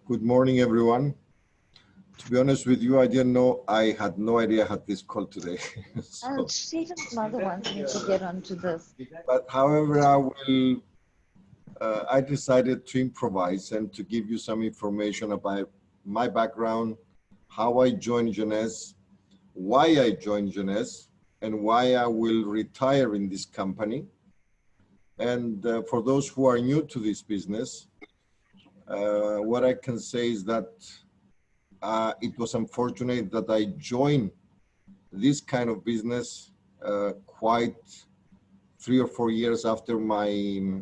Good morning, everyone. To be honest with you, I had no idea I had this call today. She didn't mother wants me to get onto this. But however, I decided to improvise and to give you some information about my background, how I joined Jeunesse, why I joined Jeunesse, and why I will retire in this company. And for those who are new to this business, what I can say is that it was unfortunate that I joined this kind of business quite 3 or 4 years after my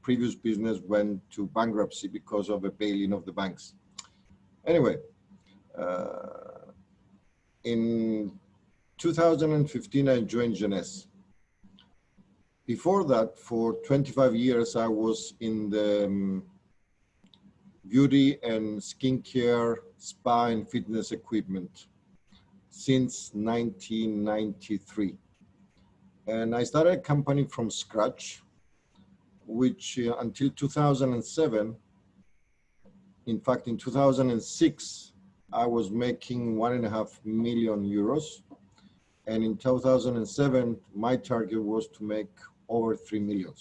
previous business went to bankruptcy because of a bail-in of the banks. Anyway, in 2015, I joined Jeunesse. Before that, for 25 years, I was in the beauty and skincare, spa and fitness equipment since 1993. And I started a company from scratch, which until 2007, in fact, in 2006, I was making 1.5 million euros. And in 2007, my target was to make over 3 million.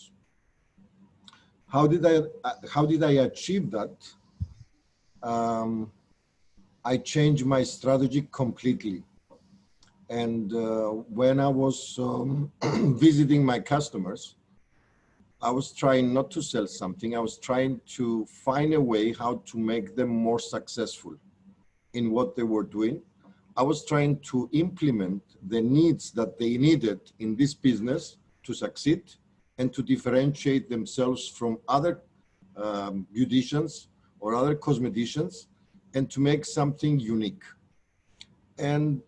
How did I achieve that? I changed my strategy completely. And when I was visiting my customers, I was trying not to sell something. I was trying to find a way how to make them more successful in what they were doing. I was trying to implement the needs that they needed in this business to succeed and to differentiate themselves from other beauticians or other cosmeticians and to make something unique. And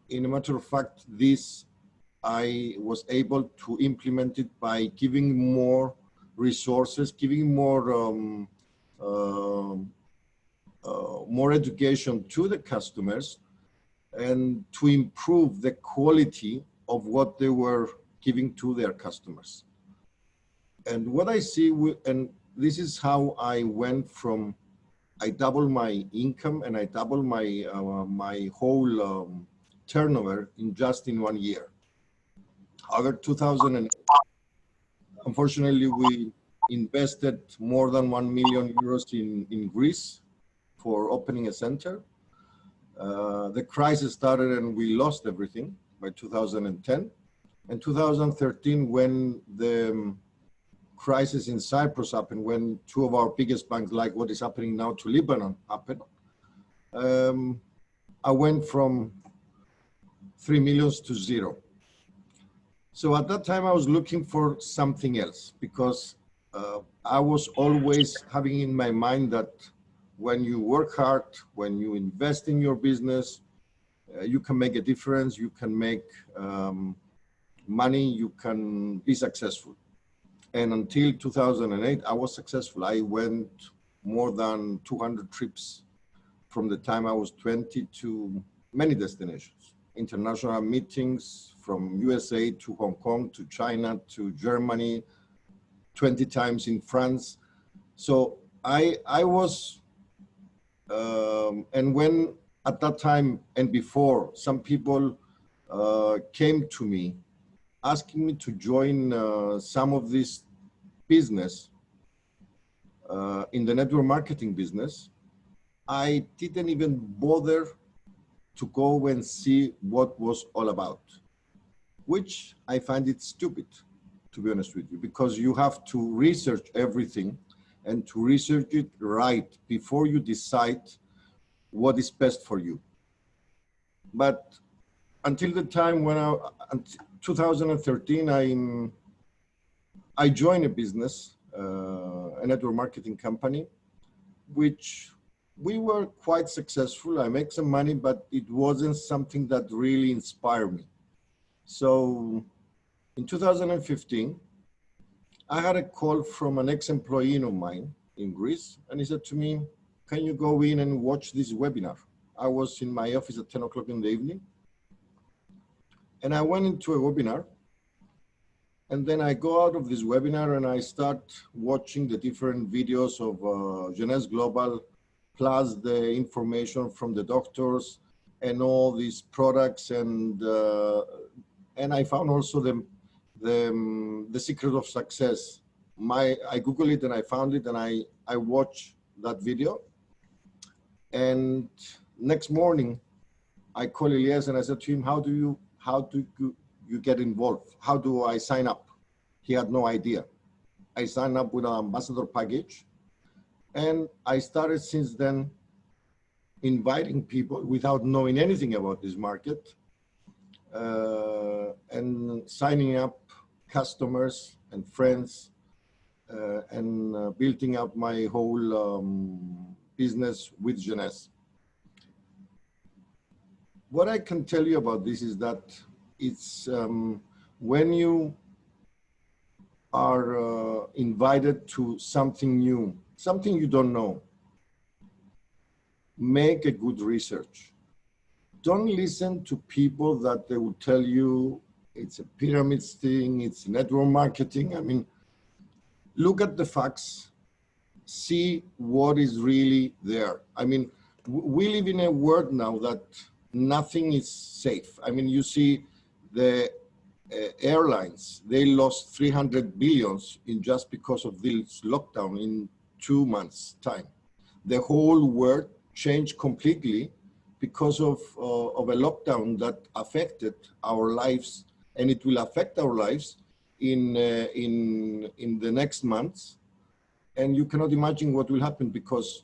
in a matter of fact, this I was able to implement it by giving more resources, giving more education to the customers and to improve the quality of what they were giving to their customers. And what I see, and this is how I went from, I doubled my income and I doubled my my whole turnover in 1 year. However, 2008, unfortunately, we invested more than 1 million euros in Greece for opening a center. The crisis started and we lost everything by 2010. And 2013, when the crisis in Cyprus happened, when 2 of our biggest banks, like what is happening now to Lebanon, happened, I went from 3 million to 0. So at that time, I was looking for something else because I was always having in my mind that when you work hard, when you invest in your business, you can make a difference, you can make money, you can be successful. And until 2008, I was successful. I went more than 200 trips from the time I was 20 to many destinations, international meetings from USA to Hong Kong to China to Germany, 20 times in France. So I was, and when at that time and before, some people came to me asking me to join some of this business in the network marketing business, I didn't even bother to go and see what was all about, which I find it stupid, to be honest with you, because you have to research everything and to research it right before you decide what is best for you. But until the time when 2013, I joined a business, a network marketing company, which we were quite successful. I make some money, but it wasn't something that really inspired me. So in 2015, I had a call from an ex-employee of mine in Greece, and he said to me, can you go in and watch this webinar? I was in my office at 10 o'clock in the evening, and I went into a webinar, And then I go out of this webinar and I start watching the different videos of Jeunesse Global, plus the information from the doctors and all these products. And I found also the secret of success. I Googled it and I found it, and I watched that video. And next morning, I called Elias and I said to him, how do you get involved? How do I sign up? He had no idea. I signed up with an ambassador package, and I started since then inviting people without knowing anything about this market, and signing up customers and friends, and building up my whole business with Jeunesse. What I can tell you about this is that it's when you are invited to something new, something you don't know, make a good research. Don't listen to people that they will tell you it's a pyramid thing, it's network marketing. I mean, look at the facts, see what is really there. I mean, we live in a world now that nothing is safe. I mean, you see the airlines, they lost 300 billions in just because of this lockdown in 2 months' time. The whole world changed completely because of a lockdown that affected our lives, and it will affect our lives in the next months. And you cannot imagine what will happen, because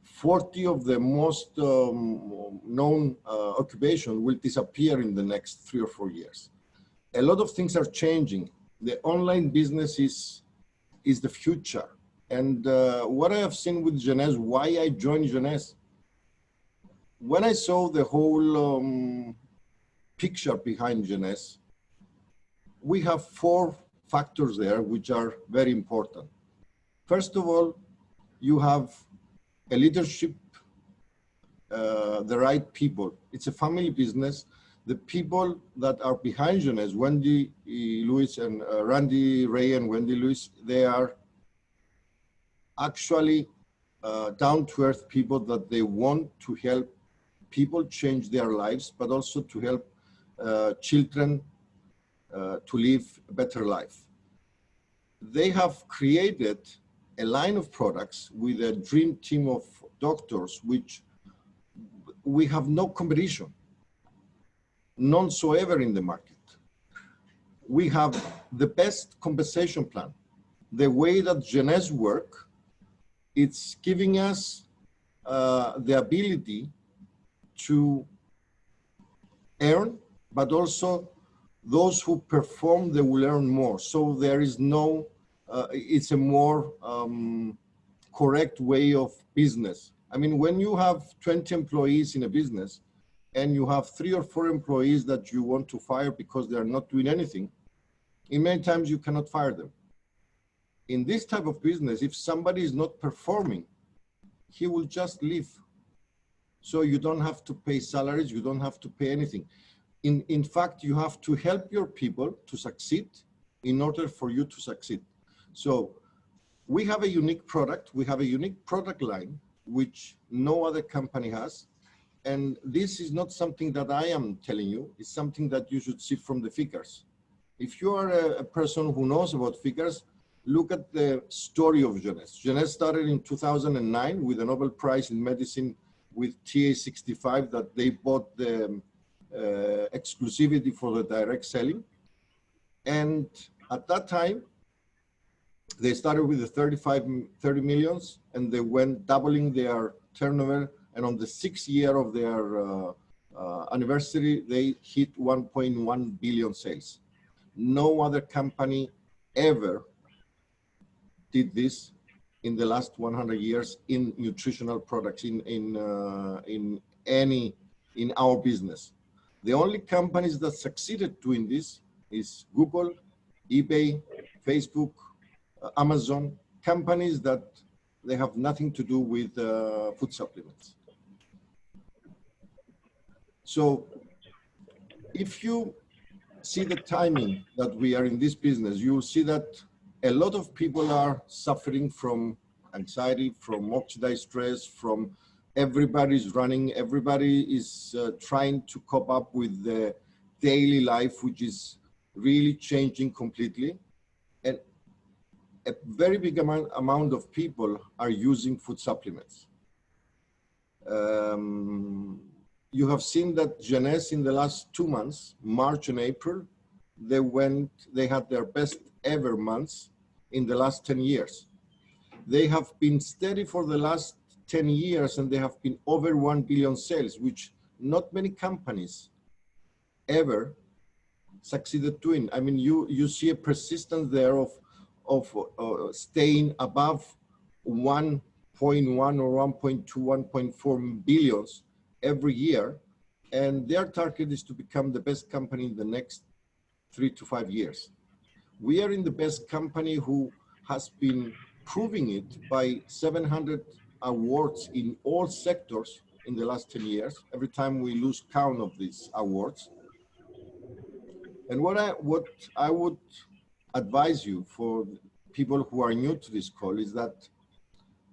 40 of the most known occupation will disappear in the next 3 or 4 years. A lot of things are changing. The online business is the future. And what I have seen with Jeunesse, why I joined Jeunesse, when I saw the whole picture behind Jeunesse, we have 4 factors there which are very important. First of all, you have a leadership, the right people. It's a family business. The people that are behind Jeunesse, Wendy Lewis and Randy Ray and Wendy Lewis, they are actually down-to-earth people that they want to help people change their lives, but also to help children to live a better life. They have created a line of products with a dream team of doctors, which we have no competition, none so ever in the market. We have the best compensation plan. The way that Jeunesse work, it's giving us the ability to earn, but also those who perform, they will earn more. So there is no, it's a more correct way of business. I mean, when you have 20 employees in a business and you have 3 or 4 employees that you want to fire because they are not doing anything, in many times you cannot fire them. In this type of business, if somebody is not performing, he will just leave. So you don't have to pay salaries, you don't have to pay anything. In fact, you have to help your people to succeed in order for you to succeed. So we have a unique product, we have a unique product line, which no other company has. And this is not something that I am telling you, it's something that you should see from the figures. If you are a person who knows about figures, look at the story of Jeunesse. Jeunesse started in 2009 with a Nobel Prize in medicine with TA65 that they bought the exclusivity for the direct selling. And at that time, they started with the 30 millions, and they went doubling their turnover. And on the 6th year of their anniversary, they hit 1.1 billion sales. No other company ever did this in the last 100 years in nutritional products, in our business. The only companies that succeeded doing this is Google, eBay, Facebook, Amazon, companies that they have nothing to do with food supplements. So if you see the timing that we are in this business, you will see that a lot of people are suffering from anxiety, from oxidized stress, from everybody's running, everybody is trying to cope up with the daily life, which is really changing completely. And a very big amount of people are using food supplements. You have seen that Jeunesse in the last 2 months, March and April, they had their best ever months in the last 10 years. They have been steady for the last 10 years and they have been over 1 billion sales, which not many companies ever succeeded doing. I mean, you see a persistence there of staying above 1.1 or 1.2, 1.4 billions every year. And their target is to become the best company in the next 3 to 5 years. We are in the best company who has been proving it by 700 awards in all sectors in the last 10 years. Every time we lose count of these awards. And what I would advise you for people who are new to this call is that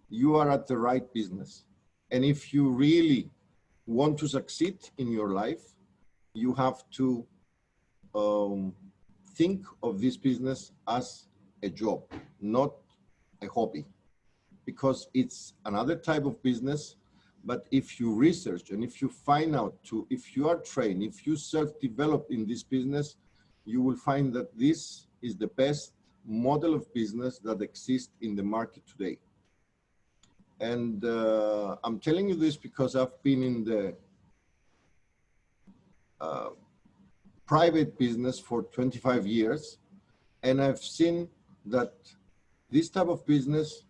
you are at the right business. And if you really want to succeed in your life, you have to think of this business as a job, not a hobby, because it's another type of business. But if you research and if you find out if you are trained, if you self-develop in this business, you will find that this is the best model of business that exists in the market today. And I'm telling you this because I've been in the private business for 25 years, and I've seen that this type of business,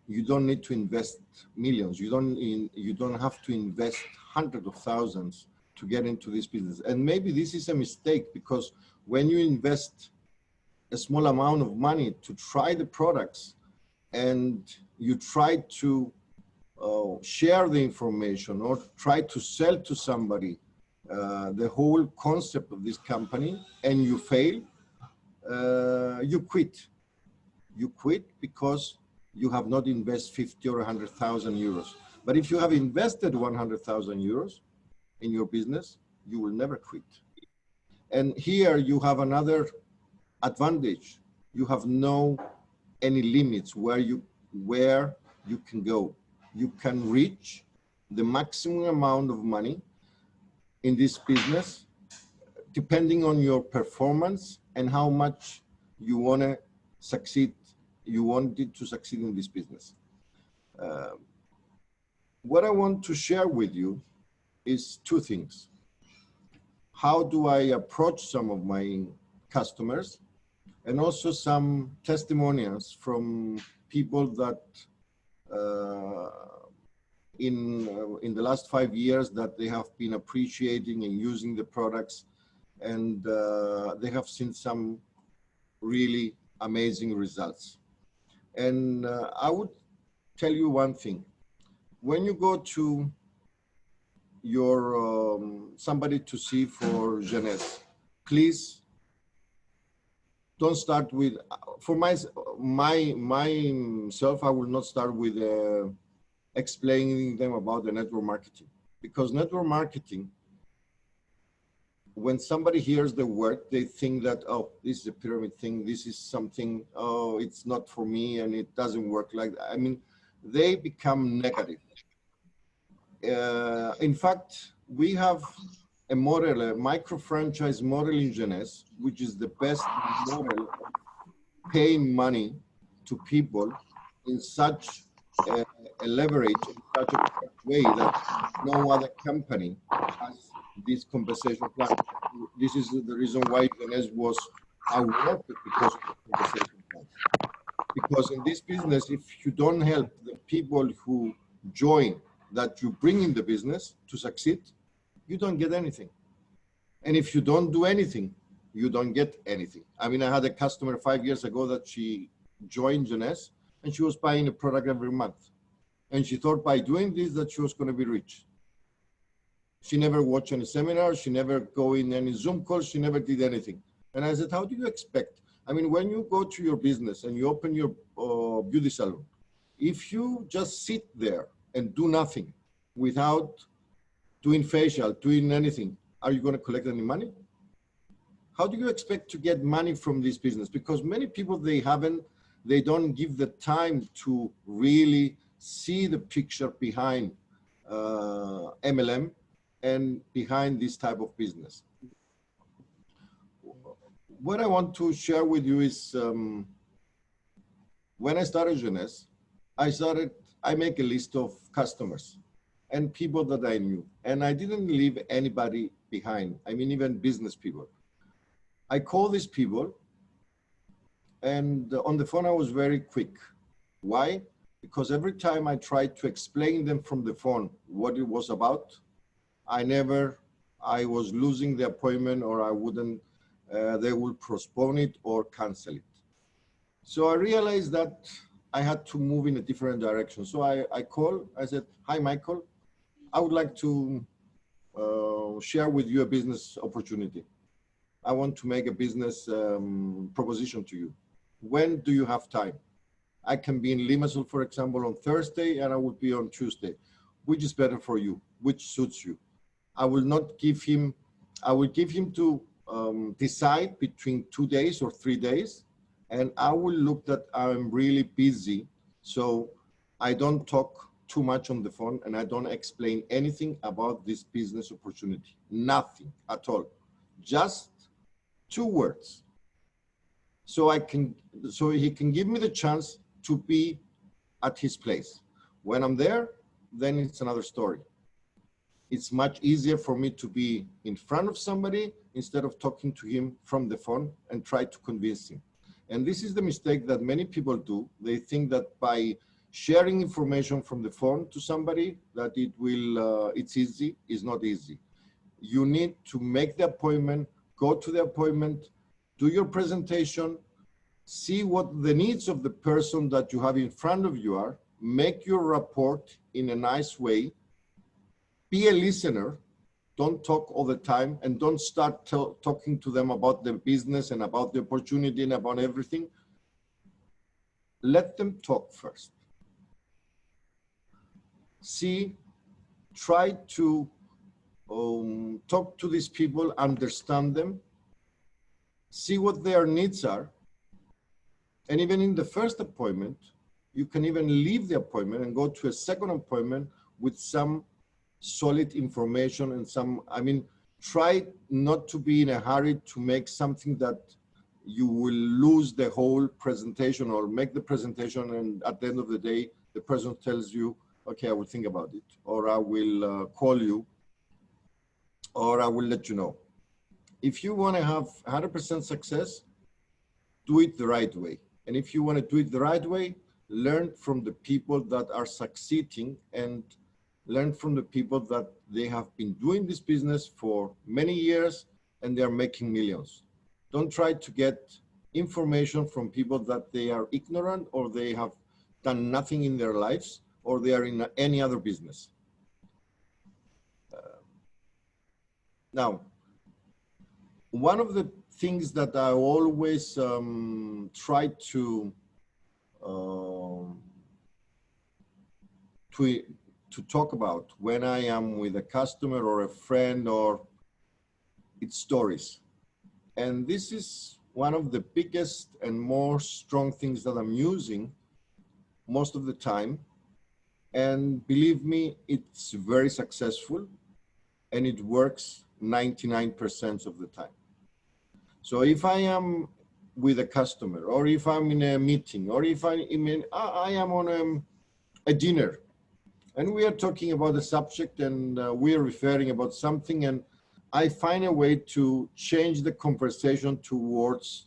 you don't need to invest millions. You don't have to invest hundreds of thousands to get into this business. And maybe this is a mistake, because when you invest a small amount of money to try the products and you try to share the information or try to sell to somebody the whole concept of this company and you fail, you quit. You quit because you have not invested 50 or 100,000 euros. But if you have invested 100,000 euros in your business, you will never quit. And here you have another advantage. You have no any limits where you can go. You can reach the maximum amount of money in this business, depending on your performance and how much you want to succeed. You wanted to succeed in this business. What I want to share with you is two things. How do I approach some of my customers, and also some testimonials from people that in the last 5 years that they have been appreciating and using the products, and they have seen some really amazing results. And I would tell you one thing. When you go to your somebody to see for Jeunesse, please don't start with, for myself, I will not start with explaining them about the network marketing, because network marketing, when somebody hears the word, they think that, oh, this is a pyramid thing, this is something, oh, it's not for me and it doesn't work like that. I mean, they become negative. In fact, we have a model, a micro-franchise model in Jeunesse, which is the best model of paying money to people in such a leverage, in such a way that no other company has this compensation plan. This is the reason why Jeunesse was awarded, because of the compensation plan. Because in this business, if you don't help the people who join, that you bring in the business to succeed, you don't get anything. And if you don't do anything, you don't get anything. I mean, I had a customer 5 years ago that she joined Jeunesse and she was buying a product every month. And she thought by doing this that she was going to be rich. She never watched any seminars. She never go in any Zoom calls. She never did anything. And I said, how do you expect? I mean, when you go to your business and you open your beauty salon, if you just sit there and do nothing without doing facial, doing anything, are you going to collect any money? How do you expect to get money from this business? Because many people, they don't give the time to really see the picture behind MLM and behind this type of business. What I want to share with you is when I started Jeunesse, I make a list of customers and people that I knew, and I didn't leave anybody behind. I mean, even business people. I call these people, and on the phone I was very quick. Why? Because every time I tried to explain them from the phone what it was about, I was losing the appointment, or I wouldn't, they would postpone it or cancel it. So I realized that I had to move in a different direction. So I said, hi, Michael, I would like to share with you a business opportunity. I want to make a business proposition to you. When do you have time? I can be in Limassol, for example, on Thursday, and I will be on Tuesday. Which is better for you? Which suits you? I will give him to decide between 2 days or 3 days, and I will look that I'm really busy, so I don't talk too much on the phone, and I don't explain anything about this business opportunity. Nothing at all. Just 2 words. So he can give me the chance to be at his place. When I'm there, then it's another story. It's much easier for me to be in front of somebody instead of talking to him from the phone and try to convince him. And this is the mistake that many people do. They think that by sharing information from the phone to somebody, that it's easy. It's not easy. You need to make the appointment, go to the appointment, do your presentation, see what the needs of the person that you have in front of you are, make your report in a nice way, be a listener, don't talk all the time, and don't start talking to them about the business and about the opportunity and about everything. Let them talk first. Try to talk to these people, understand them, see what their needs are. And even in the first appointment, you can even leave the appointment and go to a second appointment with some solid information and try not to be in a hurry to make something that you will lose the whole presentation, or make the presentation and at the end of the day, the person tells you, okay, I will think about it, or I will call you, or I will let you know. If you want to have 100% success, do it the right way. And if you want to do it the right way, learn from the people that are succeeding, and learn from the people that they have been doing this business for many years and they are making millions. Don't try to get information from people that they are ignorant, or they have done nothing in their lives, or they are in any other business. Now, one of the things that I always try to talk about when I am with a customer or a friend, or it's stories. And this is one of the biggest and more strong things that I'm using most of the time. And believe me, it's very successful, and it works 99% of the time. So if I am with a customer, or if I'm in a meeting, or if I am on a dinner, and we are talking about a subject, and we are referring about something, and I find a way to change the conversation towards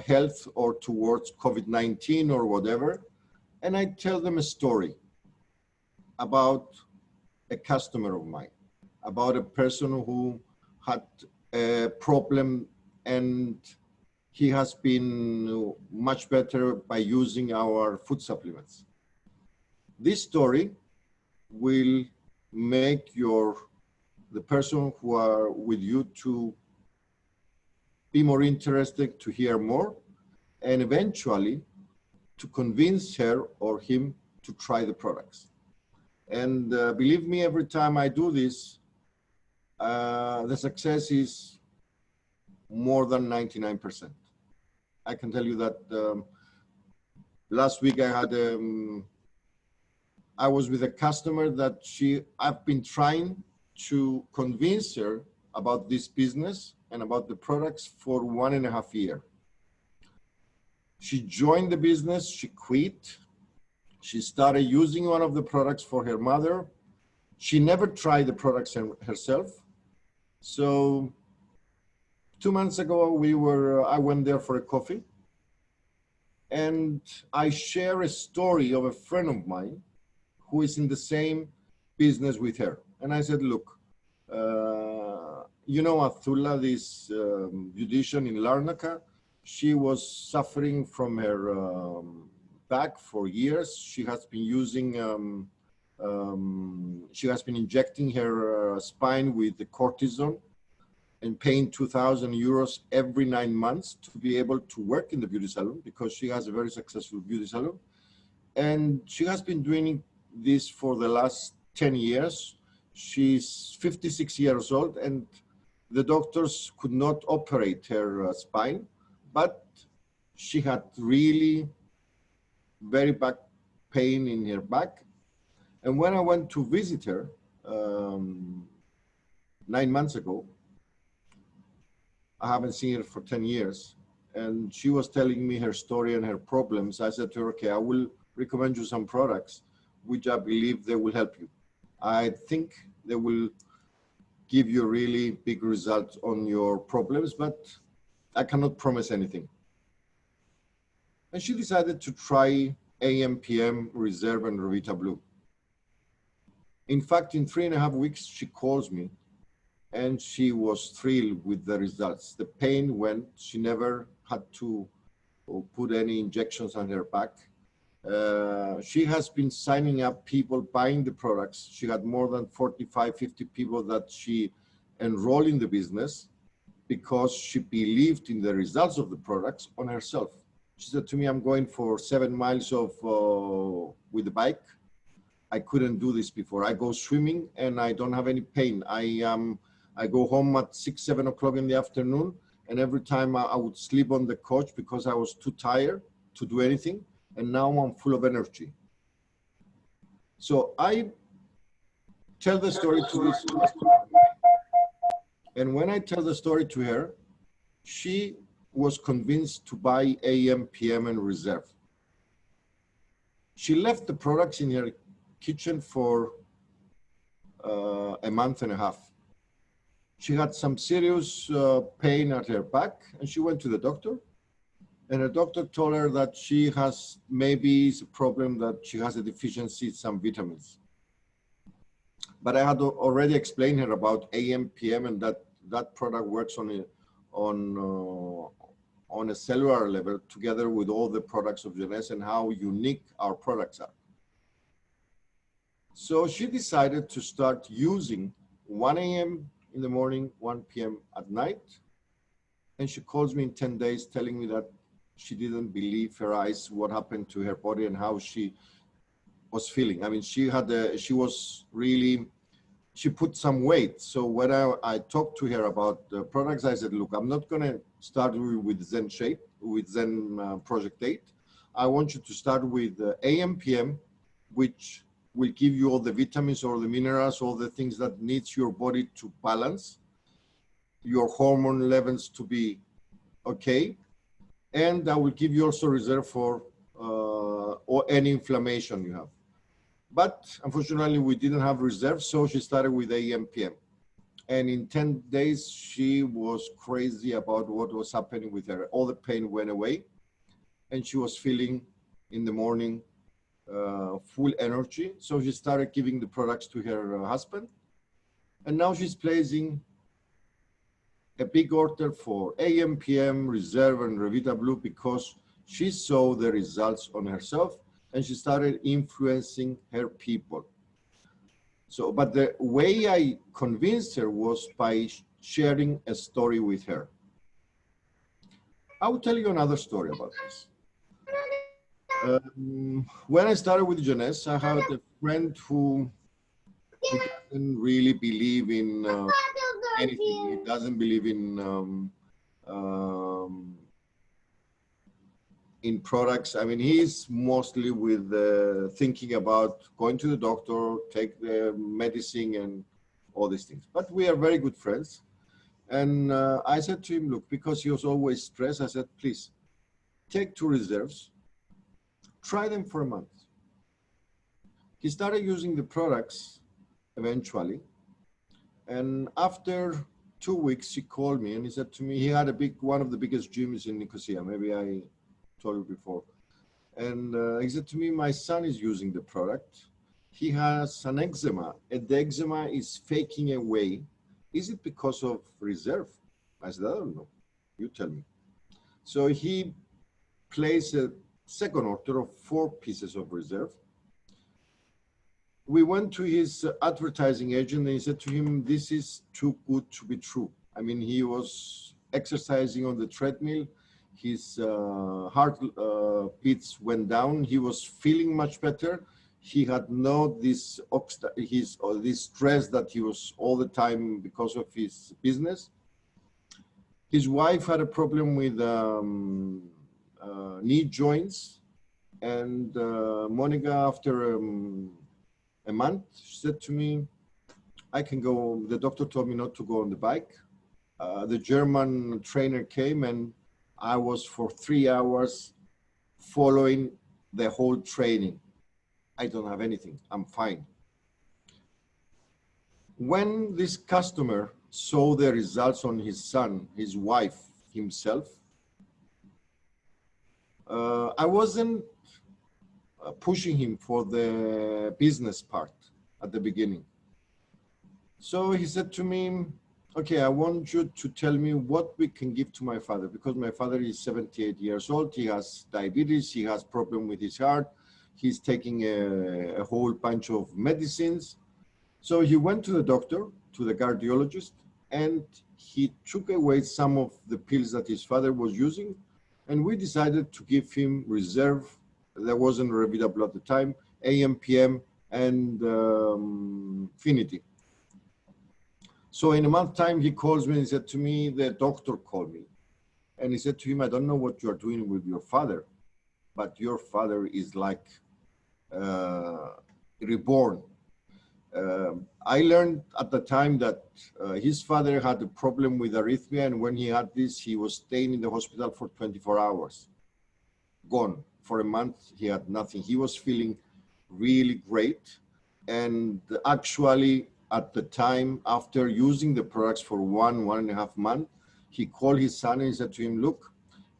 health, or towards COVID-19 or whatever, and I tell them a story about a customer of mine, about a person who had a problem, and he has been much better by using our food supplements. This story will make your the person who are with you to be more interested to hear more, and eventually to convince her or him to try the products. And believe me, every time I do this, the success is more than 99%. I can tell you that last week I was with a customer that I've been trying to convince her about this business and about the products for 1.5 years. She joined the business, she quit. She started using one of the products for her mother. She never tried the products herself. So 2 months ago, I went there for a coffee, and I share a story of a friend of mine who is in the same business with her. And I said, look, you know Athula, this beautician in Larnaca, she was suffering from her back for years. She has been she has been injecting her spine with the cortisone and paying 2,000 euros every 9 months to be able to work in the beauty salon, because she has a very successful beauty salon. And she has been doing this for the last 10 years. She's 56 years old, and the doctors could not operate her spine, but she had really very back pain in her back. And when I went to visit her 9 months ago, I haven't seen her for 10 years, and she was telling me her story and her problems. I said to her, okay, I will recommend you some products which I believe they will help you. I think they will give you really big results on your problems, but I cannot promise anything. And she decided to try AM/PM, Reserve, and Revita Blue. In fact, in 3.5 weeks, she calls me, and she was thrilled with the results. The pain went. She never had to put any injections on her back. She has been signing up people buying the products. She had more than 45, 50 people that she enrolled in the business because she believed in the results of the products on herself. She said to me, I'm going for 7 miles with the bike. I couldn't do this before. I go swimming and I don't have any pain. I go home at 6, 7 o'clock in the afternoon, and every time I would sleep on the couch because I was too tired to do anything. And now I'm full of energy. So I tell the story to this customer. And when I tell the story to her, she was convinced to buy AM/PM and Reserve. She left the products in her kitchen for 1.5 months. She had some serious pain at her back, and she went to the doctor. And the doctor told her that she has maybe a problem, that she has a deficiency in some vitamins. But I had already explained her about AM/PM, and that product works on a cellular level together with all the products of Jeunesse, and how unique our products are. So she decided to start using 1 a.m. in the morning, 1 p.m. at night. And she calls me in 10 days telling me that she didn't believe her eyes, what happened to her body and how she was feeling. I mean, she put some weight. So when I talked to her about the products, I said, look, I'm not going to start with Zen Shape, with Zen Project 8. I want you to start with AM/PM, which will give you all the vitamins, all the minerals, all the things that needs your body to balance, your hormone levels to be okay. And I will give you also Reserve for or any inflammation you have. But unfortunately, we didn't have Reserve, so she started with AM/PM. And in 10 days, she was crazy about what was happening with her. All the pain went away, and she was feeling in the morning full energy. So she started giving the products to her husband. And now she's placing a big order for AM/PM, Reserve, and Revita Blue because she saw the results on herself, and she started influencing her people. So, but the way I convinced her was by sharing a story with her. I will tell you another story about this. When I started with Jeunesse, I had a friend who doesn't really believe in anything. He doesn't believe in products. I mean, he's mostly with thinking about going to the doctor, take the medicine and all these things. But we are very good friends. And I said to him, look, because he was always stressed, I said, please take 2 reserves, try them for a month. He started using the products eventually. And after 2 weeks, he called me and he said to me, he had one of the biggest gyms in Nicosia. Maybe I told you before. And he said to me, my son is using the product. He has an eczema and the eczema is faking away. Is it because of reserve? I said, I don't know. You tell me. So he placed a second order of 4 pieces of reserve. We went to his advertising agent and he said to him, this is too good to be true. I mean, he was exercising on the treadmill. His heart beats went down. He was feeling much better. He had this stress that he was all the time because of his business. His wife had a problem with knee joints. And Monica, after a month, she said to me, I can go, the doctor told me not to go on the bike. The German trainer came and I was for 3 hours following the whole training. I don't have anything, I'm fine. When this customer saw the results on his son, his wife, himself, I wasn't pushing him for the business part at the beginning. So he said to me, okay, I want you to tell me what we can give to my father, because my father is 78 years old. He has diabetes. He has problem with his heart. He's taking a whole bunch of medicines. So he went to the doctor, to the cardiologist, and he took away some of the pills that his father was using. And we decided to give him reserve. There wasn't Revitable at the time, AM, PM, and Finity. So in a month's time, he calls me and he said to me, the doctor called me. And he said to him, I don't know what you're doing with your father, but your father is like reborn. I learned at the time that his father had a problem with arrhythmia, and when he had this, he was staying in the hospital for 24 hours. Gone. For a month, he had nothing. He was feeling really great. And actually, at the time, after using the products for 1.5 months, he called his son and he said to him, look,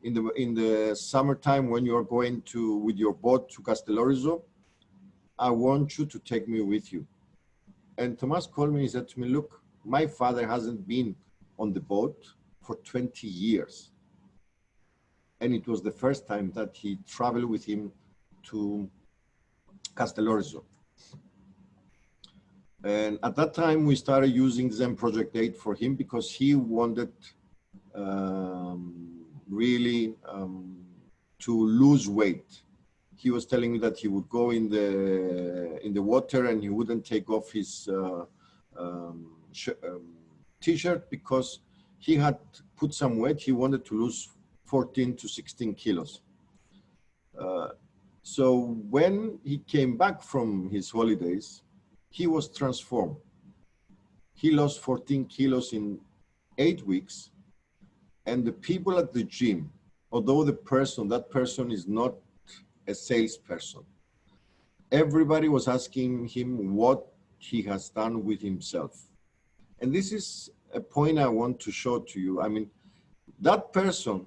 in the summertime when you're going with your boat to Castellorizo, I want you to take me with you. And Tomas called me and he said to me, look, my father hasn't been on the boat for 20 years. And it was the first time that he traveled with him to Castellorizo. And at that time, we started using Zen Project 8 for him because he wanted really to lose weight. He was telling me that he would go in the water and he wouldn't take off his t-shirt because he had put some weight. He wanted to lose 14 to 16 kilos. So when he came back from his holidays, he was transformed. He lost 14 kilos in 8 weeks. And the people at the gym, although that person is not a salesperson, everybody was asking him what he has done with himself. And this is a point I want to show to you. I mean, that person,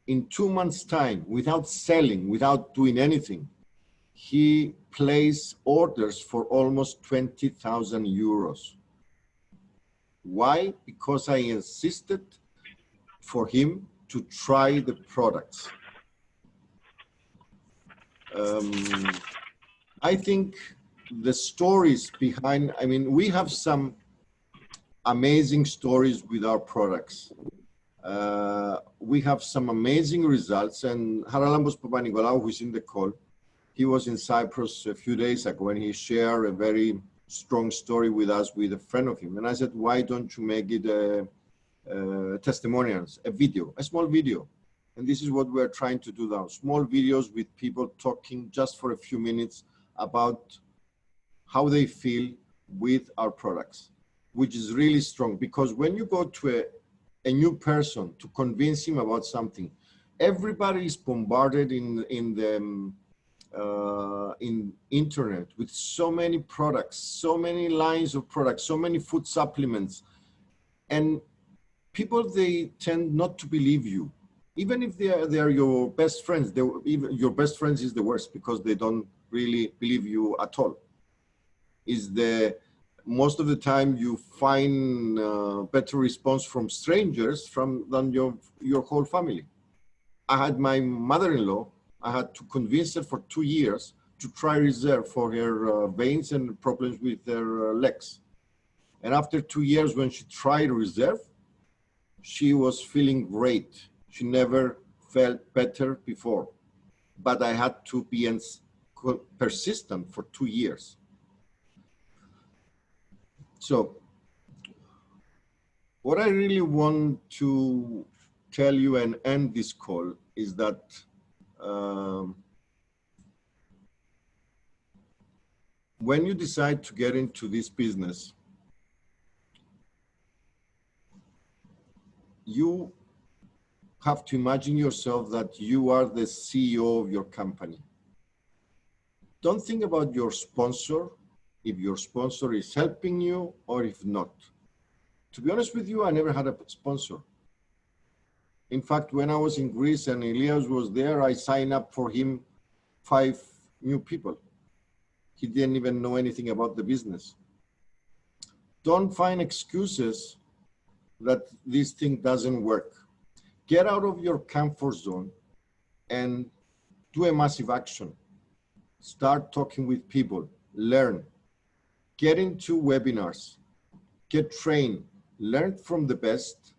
in 2 months' time, without selling, without doing anything, he placed orders for almost 20,000 euros. Why? Because I insisted for him to try the products. I think the stories behind, I mean, we have some amazing stories with our products. We have some amazing results, and Haralambos Papanikolaou, who's in the call, he was in Cyprus a few days ago and he shared a very strong story with us with a friend of him. And I said, why don't you make it testimonials, a video, a small video? And this is what we're trying to do now, small videos with people talking just for a few minutes about how they feel with our products, which is really strong. Because when you go to a new person to convince him about something, everybody is bombarded in internet with so many products, so many lines of products, so many food supplements, and people, they tend not to believe you, even if they are your best friends. Even your best friends is the worst, because they don't really believe you at all. Is the most of the time you find better response from strangers than your whole family. I had my mother-in-law, I had to convince her for 2 years to try Reserve for her veins and problems with her legs. And after 2 years, when she tried Reserve, she was feeling great. She never felt better before. But I had to be persistent for 2 years. So what I really want to tell you and end this call is that when you decide to get into this business, you have to imagine yourself that you are the CEO of your company. Don't think about your sponsor, if your sponsor is helping you or if not. To be honest with you, I never had a sponsor. In fact, when I was in Greece and Elias was there, I signed up for him 5 new people. He didn't even know anything about the business. Don't find excuses that this thing doesn't work. Get out of your comfort zone and do a massive action. Start talking with people, learn, get into webinars, get trained, learn from the best,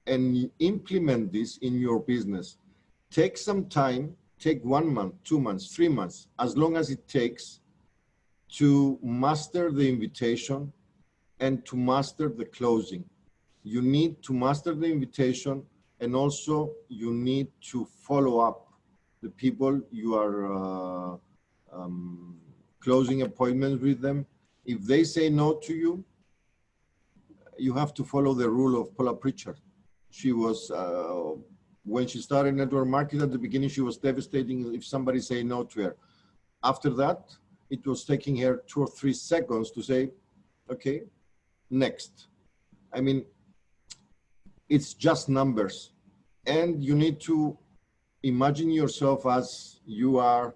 and implement this in your business. Take some time, take 1 month, 2 months, 3 months, as long as it takes to master the invitation and to master the closing. You need to master the invitation, and also you need to follow up the people you are closing appointments with them. If they say no to you, you have to follow the rule of Paula Pritchard. She was, when she started network marketing at the beginning, she was devastating if somebody say no to her. After that, it was taking her 2 or 3 seconds to say, okay, next. I mean, it's just numbers. And you need to imagine yourself as you are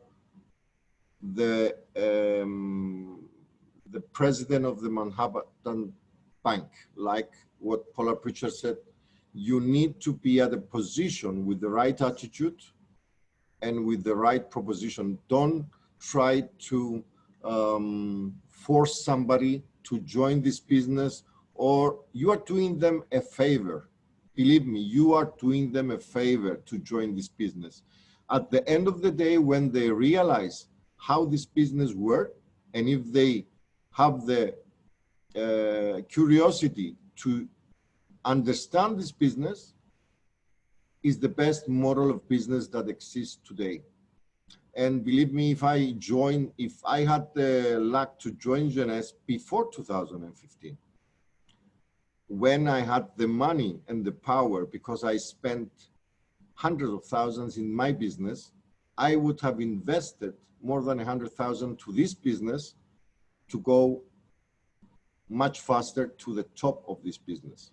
the president of the Manhattan Bank, like what Paula Pritchard said. You need to be at a position with the right attitude and with the right proposition. Don't try to force somebody to join this business, or you are doing them a favor. Believe me, you are doing them a favor to join this business. At the end of the day, when they realize how this business works, and if they have the curiosity to understand this business, is the best model of business that exists today. And believe me, if I had the luck to join Jeunesse before 2015, when I had the money and the power, because I spent hundreds of thousands in my business, I would have invested more than 100,000 to this business to go much faster to the top of this business.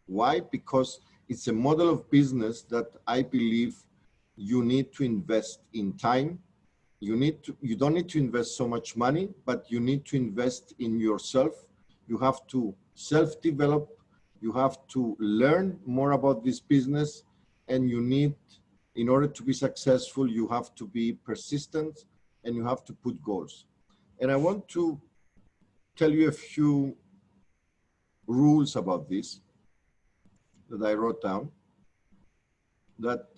Why? Because it's a model of business that I believe you need to invest in time. You don't need to invest so much money, but you need to invest in yourself. You have to self-develop. You have to learn more about this business, and you need, in order to be successful, you have to be persistent and you have to put goals. And I want to tell you a few rules about this that I wrote down that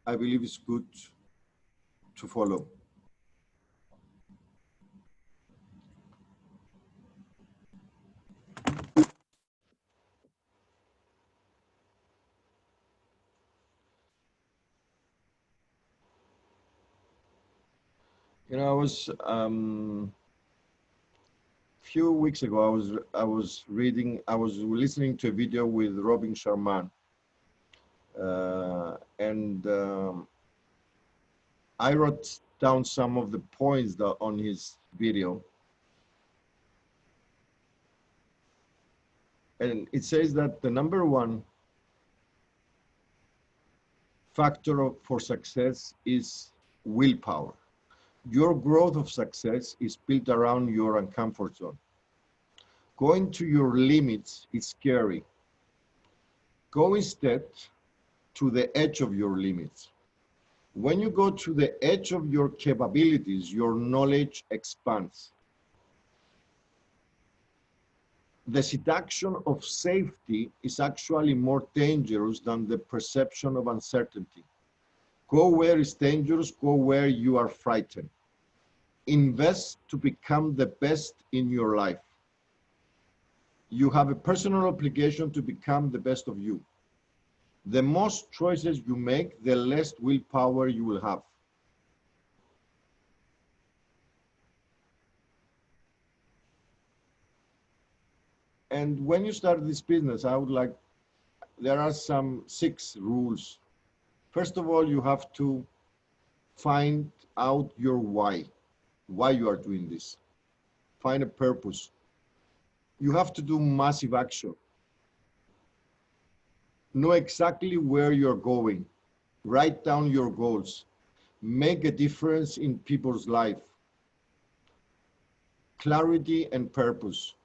I believe is good to follow. You know, I was few weeks ago, I was listening to a video with Robin Sharman, and I wrote down some of the points that on his video, and it says that the number one factor for success is willpower. Your growth of success is built around your uncomfort zone. Going to your limits is scary. Go instead to the edge of your limits. When you go to the edge of your capabilities, your knowledge expands. The seduction of safety is actually more dangerous than the perception of uncertainty. Go where it's dangerous, go where you are frightened. Invest to become the best in your life. You have a personal obligation to become the best of you. The most choices you make, the less willpower you will have. And when you start this business, there are some 6 rules. First of all, you have to find out your why you are doing this. Find a purpose. You have to do massive action. Know exactly where you're going. Write down your goals. Make a difference in people's life. Clarity and purpose.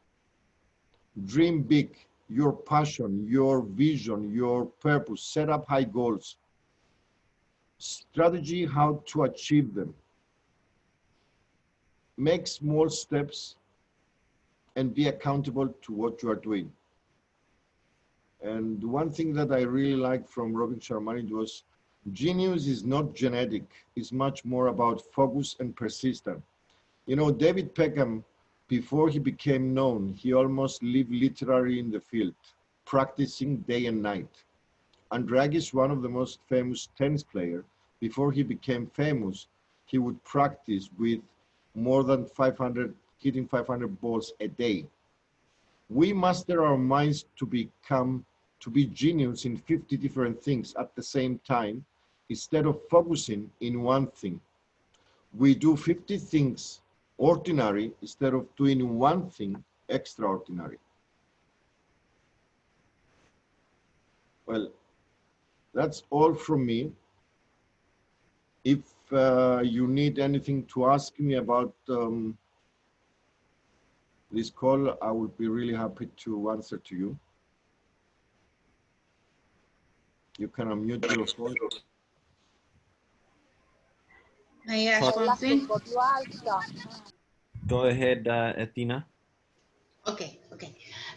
Dream big. Your passion, your vision, your purpose. Set up high goals. Strategy how to achieve them. Make small steps and be accountable to what you are doing. And one thing that I really liked from Robin Sharman was genius is not genetic. It's much more about focus and persistence. You know, David Beckham, before he became known, he almost lived literally in the field, practicing day and night. And Draghi, one of the most famous tennis players, before he became famous, he would practice with more than 500, hitting 500 balls a day. We master our minds to be genius in 50 different things at the same time, instead of focusing in one thing. We do 50 things ordinary instead of doing one thing extraordinary. Well, that's all from me. If you need anything to ask me about this call, I would be really happy to answer to you. You can unmute your phone. May I ask one thing? Go ahead, Athena. Okay.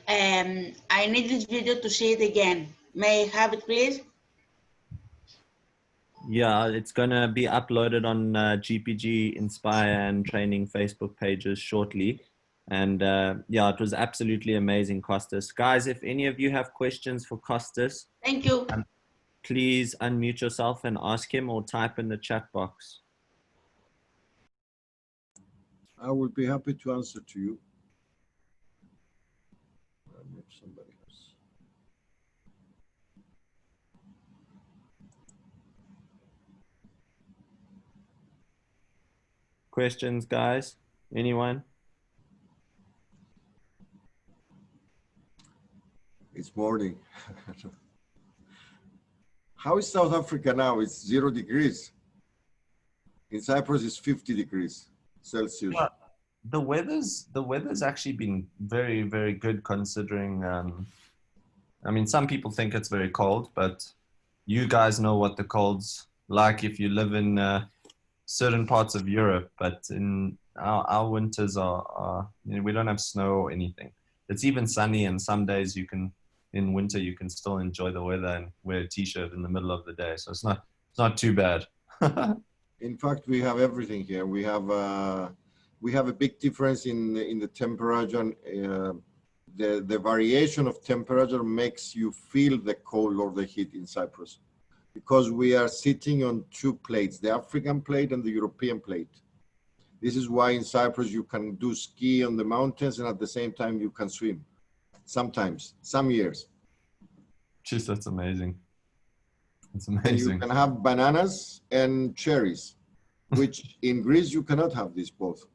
I need this video to see it again. May I have it, please? Yeah, it's going to be uploaded on GPG, Inspire, and Training Facebook pages shortly. And yeah, it was absolutely amazing, Costas. Guys, if any of you have questions for Costas, Thank you. Please unmute yourself and ask him, or type in the chat box. I will be happy to answer to you. Somebody else. Questions, guys? Anyone? It's morning. How is South Africa now? It's 0 degrees. In Cyprus, it's 50 degrees Celsius. Well, the weather's actually been very, very good, considering. I mean, some people think it's very cold, but you guys know what the cold's like if you live in certain parts of Europe. But in our winters are you know, we don't have snow or anything. It's even sunny, and some days in winter you can still enjoy the weather and wear a t-shirt in the middle of the day. So it's not too bad. In fact, we have everything here. We have a big difference in the temperature. And, the variation of temperature makes you feel the cold or the heat in Cyprus, because we are sitting on two plates, the African plate and the European plate. This is why in Cyprus you can do ski on the mountains and at the same time you can swim. Sometimes, some years. Jeez, that's amazing. That's And you amazing. can have bananas and cherries, which in Greece you cannot have this both.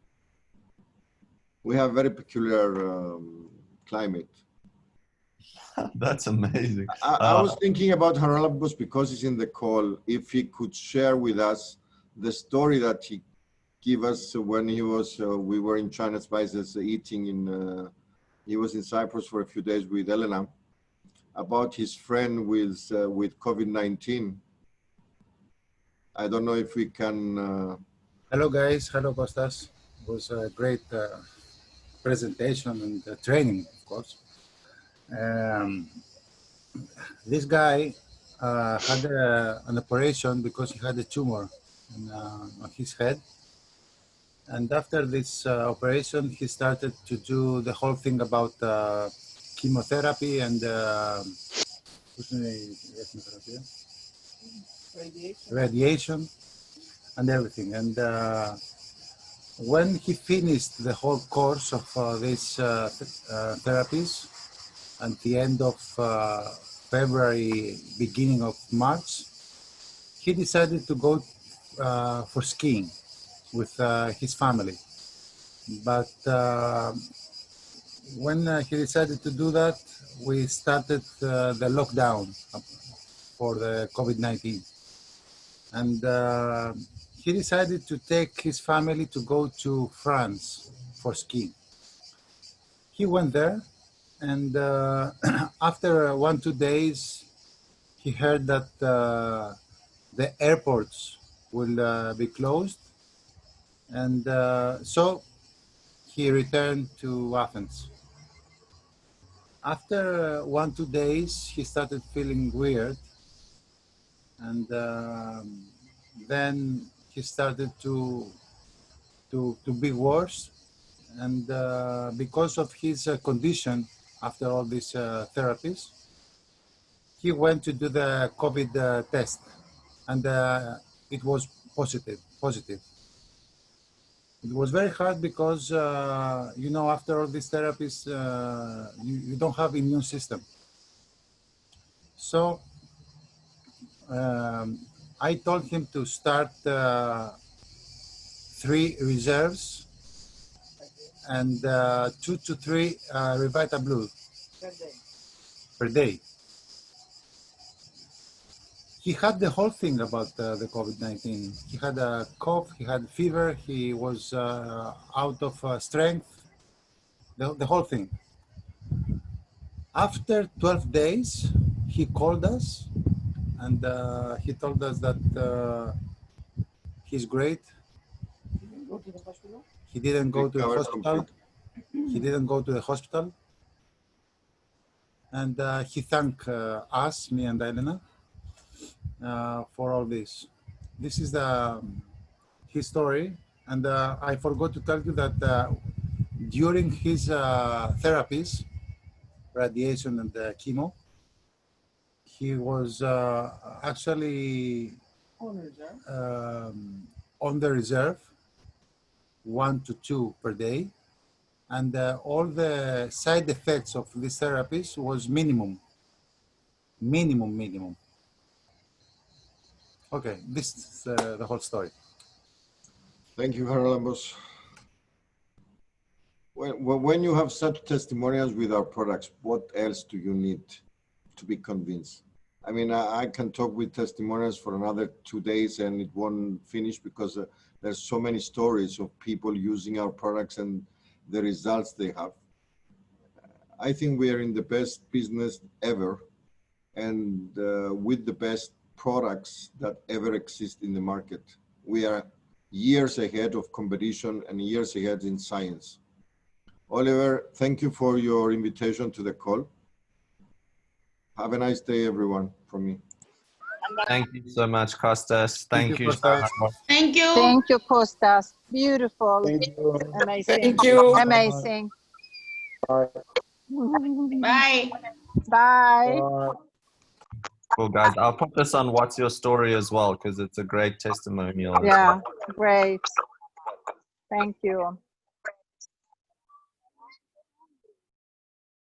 We have very peculiar climate. That's amazing. I was thinking about Haralambos because he's in the call, if he could share with us the story that he gave us when he was, we were in China Spices eating in, he was in Cyprus for a few days with Elena, about his friend with COVID-19. I don't know if we can. Hello guys, hello Costas. It was a great presentation and training, of course. This guy had an operation because he had a tumor on his head. And after this operation, he started to do the whole thing about chemotherapy and radiation and everything. And when he finished the whole course of these therapies, at the end of February, beginning of March, he decided to go for skiing with his family. But when he decided to do that, we started the lockdown for the COVID-19. And he decided to take his family to go to France for skiing. He went there, and after 1-2 days, he heard that the airports will be closed. And so he returned to Athens. After 1-2 days, he started feeling weird. And then he started to be worse. And because of his condition, after all these therapies, he went to do the COVID test. And it was positive. It was very hard because, you know, after all these therapies, you don't have immune system. So I told him to start 3 reserves and 2 to 3 Revita Blue per day. He had the whole thing about the COVID-19. He had a cough, he had fever, he was out of strength, the whole thing. After 12 days, he called us and he told us that he's great. He didn't go to the hospital. He didn't go to the hospital. And he thanked us, me and Elena, for all this. This is his story. And I forgot to tell you that during his therapies, radiation and chemo, he was actually on the reserve, 1 to 2 per day. And all the side effects of these therapies was minimum. Okay, this is the whole story. Thank you, Haralambos. When you have such testimonials with our products, what else do you need to be convinced? I mean, I can talk with testimonials for another 2 days and it won't finish because there's so many stories of people using our products and the results they have. I think we are in the best business ever and with the best products that ever exist in the market. We are years ahead of competition and years ahead in science. Oliver, thank you for your invitation to the call. Have a nice day, everyone, from me. Thank you so much, Costas. Thank you. Costas. Thank you. Thank you, Costas. Beautiful. Thank you. Amazing. Thank you. Amazing. Bye. Bye. Bye. Bye. Cool, guys. I'll put this on What's Your Story as well, because it's a great testimonial. Yeah, great. Thank you.